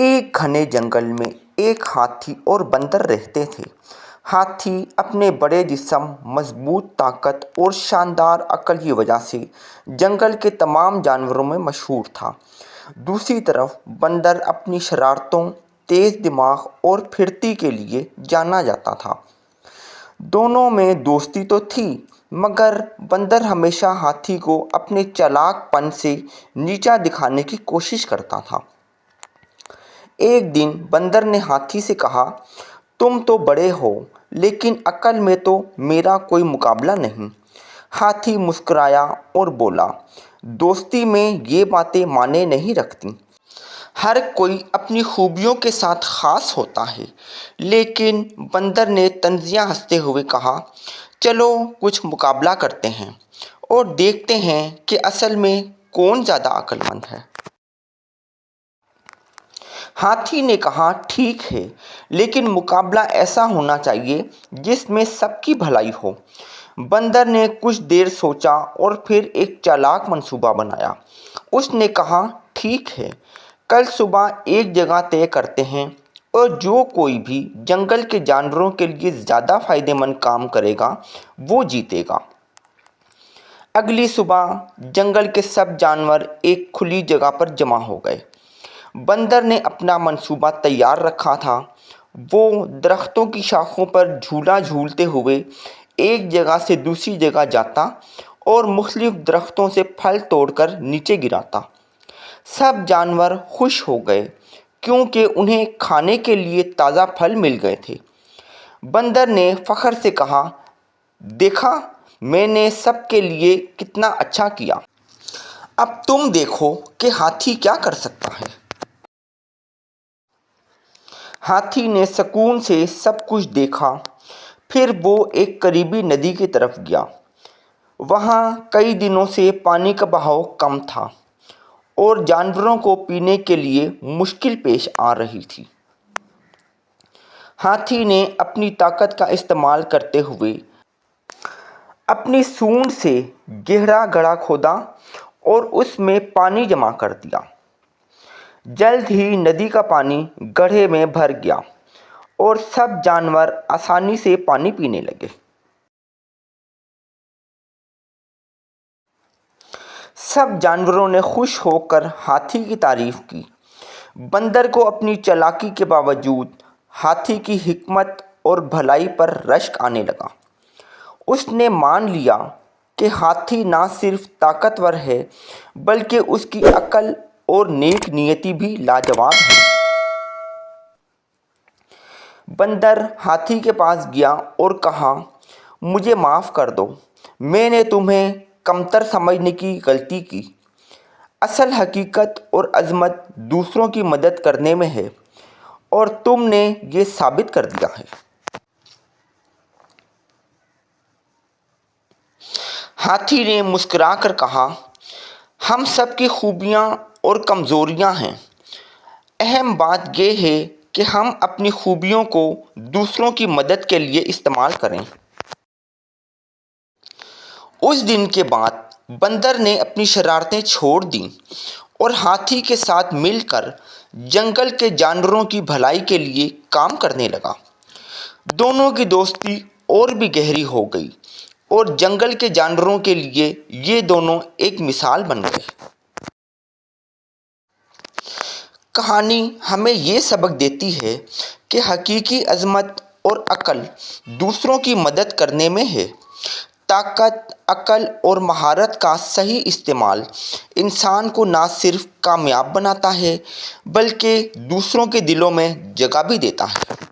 ایک گھنے جنگل میں ایک ہاتھی اور بندر رہتے تھے۔ ہاتھی اپنے بڑے جسم، مضبوط طاقت اور شاندار عقل کی وجہ سے جنگل کے تمام جانوروں میں مشہور تھا۔ دوسری طرف بندر اپنی شرارتوں، تیز دماغ اور پھرتی کے لیے جانا جاتا تھا۔ دونوں میں دوستی تو تھی، مگر بندر ہمیشہ ہاتھی کو اپنے چالاک پن سے نیچا دکھانے کی کوشش کرتا تھا۔ ایک دن بندر نے ہاتھی سے کہا، تم تو بڑے ہو، لیکن عقل میں تو میرا کوئی مقابلہ نہیں۔ ہاتھی مسکرایا اور بولا، دوستی میں یہ باتیں معنی نہیں رکھتیں۔ ہر کوئی اپنی خوبیوں کے ساتھ خاص ہوتا ہے۔ لیکن بندر نے طنزیہ ہنستے ہوئے کہا، چلو کچھ مقابلہ کرتے ہیں اور دیکھتے ہیں کہ اصل میں کون زیادہ عقل مند ہے۔ ہاتھی نے کہا، ٹھیک ہے، لیکن مقابلہ ایسا ہونا چاہیے جس میں سب کی بھلائی ہو۔ بندر نے کچھ دیر سوچا اور پھر ایک چالاک منصوبہ بنایا۔ اس نے کہا، ٹھیک ہے، کل صبح ایک جگہ طے کرتے ہیں اور جو کوئی بھی جنگل کے جانوروں کے لیے زیادہ فائدہ مند کام کرے گا وہ جیتے گا۔ اگلی صبح جنگل کے سب جانور ایک کھلی جگہ پر جمع ہو گئے۔ بندر نے اپنا منصوبہ تیار رکھا تھا۔ وہ درختوں کی شاخوں پر جھولا جھولتے ہوئے ایک جگہ سے دوسری جگہ جاتا اور مختلف درختوں سے پھل توڑ کر نیچے گراتا۔ سب جانور خوش ہو گئے کیونکہ انہیں کھانے کے لیے تازہ پھل مل گئے تھے۔ بندر نے فخر سے کہا، دیکھا، میں نے سب کے لیے کتنا اچھا کیا۔ اب تم دیکھو کہ ہاتھی کیا کر سکتا ہے۔ ہاتھی نے سکون سے سب کچھ دیکھا۔ پھر وہ ایک قریبی ندی کی طرف گیا۔ وہاں کئی دنوں سے پانی کا بہاؤ کم تھا اور جانوروں کو پینے کے لیے مشکل پیش آ رہی تھی۔ ہاتھی نے اپنی طاقت کا استعمال کرتے ہوئے اپنی سونڈ سے گہرا گڑھا کھودا اور اس میں پانی جمع کر دیا۔ جلد ہی ندی کا پانی گڑھے میں بھر گیا اور سب جانور آسانی سے پانی پینے لگے۔ سب جانوروں نے خوش ہو کر ہاتھی کی تعریف کی۔ بندر کو اپنی چالاکی کے باوجود ہاتھی کی حکمت اور بھلائی پر رشک آنے لگا۔ اس نے مان لیا کہ ہاتھی نہ صرف طاقتور ہے بلکہ اس کی عقل اور نیک نیتی بھی لاجواب ہے۔ بندر ہاتھی کے پاس گیا اور کہا، مجھے معاف کر دو، میں نے تمہیں کمتر سمجھنے کی غلطی کی۔ اصل حقیقت اور عظمت دوسروں کی مدد کرنے میں ہے اور تم نے یہ ثابت کر دیا ہے۔ ہاتھی نے مسکرا کر کہا، ہم سب کی خوبیاں اور کمزوریاں ہیں، اہم بات یہ ہے کہ ہم اپنی خوبیوں کو دوسروں کی مدد کے لیے استعمال کریں۔ اس دن کے بعد بندر نے اپنی شرارتیں چھوڑ دیں اور ہاتھی کے ساتھ مل کر جنگل کے جانوروں کی بھلائی کے لیے کام کرنے لگا۔ دونوں کی دوستی اور بھی گہری ہو گئی اور جنگل کے جانوروں کے لیے یہ دونوں ایک مثال بن گئے۔ کہانی ہمیں یہ سبق دیتی ہے کہ حقیقی عظمت اور عقل دوسروں کی مدد کرنے میں ہے۔ طاقت، عقل اور مہارت کا صحیح استعمال انسان کو نہ صرف کامیاب بناتا ہے بلکہ دوسروں کے دلوں میں جگہ بھی دیتا ہے۔